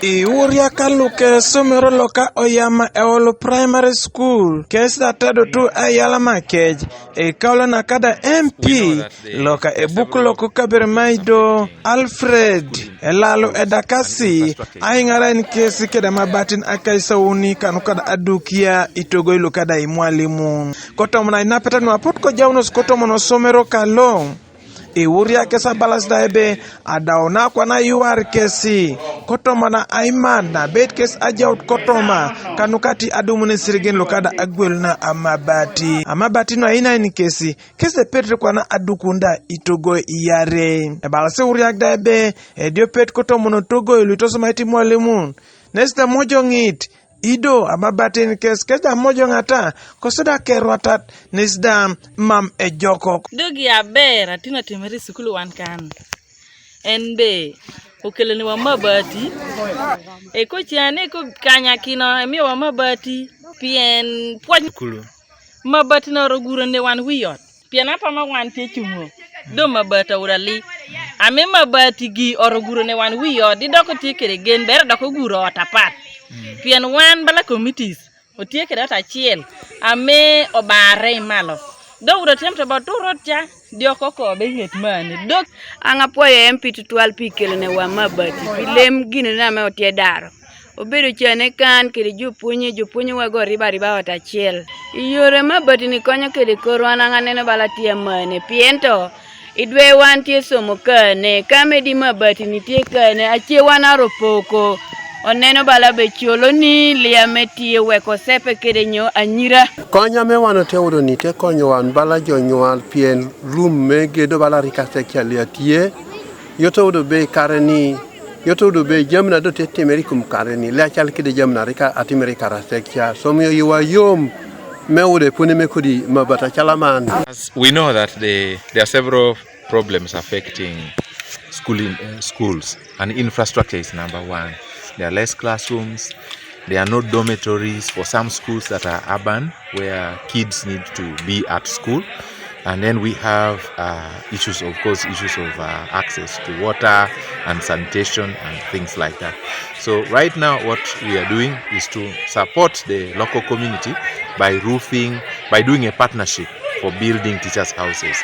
Iuria kaluke somero loka Oyama Eolu Primary School kesa tado tu ayala makej kaulo na kada MP loka ebuku loko kabir maido Alfred elalo edakasi aingara in kesi keda mabatin akaisa uni kanu kada Adukia Etogo ilu kada imwalimu kotomona inapeta nwapot ko jaunos kotomono somero kalong Iuria kesa balas daebe adaona kwa na yuar kesi kotoma na aiman na bet kes ajaut kotoma kanukati adumune sirigen lokada agwel na amabati no aina ni kesi petre kwa na adukunda Etogo iyare balase uria daebe edio pet kotomono Togo ilutoso maiti mwalimu nesta mojo ngit Ido amabatin kesa mojo ngata kosoda kerwatat nisda mam ejoko dogi abera tina timeri sukulu wankan enbe okeleni wa mabati ko chiane ko kanya kino emi wa mabati pien pwakulu mabati na roguro ne wan wiyot pien apa ma wan te chumo do mabata urali ame mabati gi oroguro ne wan wiyot didoko tikere gen ber doko guro otapat pien wan bala committees otieke data chiel ame obare malo do uro temte baturotja dioko ko be yet mane dok anga poye MP tutwal pikele ne wa mabati pilem gine na me otie daro obedo chane kan kede jopunye wago riba wata chiel yore mabati ni konyo kede korwana ngane bala tie mane piento idwe wan tie somo kane kamedi mabati ni tie kane achie wana ropoko oneno bala be chulo ni liametie weko sepe kede nyo anyira konya me wano te udo ni te konyo wan bala jonyual pien room me gedo bala rikase chaliatie yoto udo be kareni yoto udo be jamna do te temerikum kareni le chal kede jamna rika atimeri karasekya somyo yiwa yom me ude pune me kodi mabata chalaman. We know that there are several problems affecting schools and infrastructure is number one. There are less classrooms, there are no dormitories for some schools that are urban where kids need to be at school. And then we have issues of access to water and sanitation and things like that. So right now what we are doing is to support the local community by doing a partnership for building teachers' houses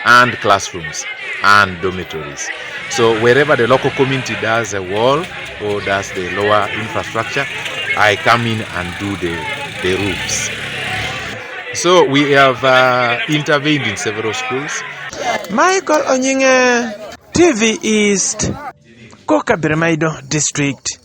and classrooms and dormitories. So wherever the local community does a wall or does the lower infrastructure, I come in and do the roofs. So we have intervened in several schools. Michael Onyinge, TV East, Kokabirmaido District.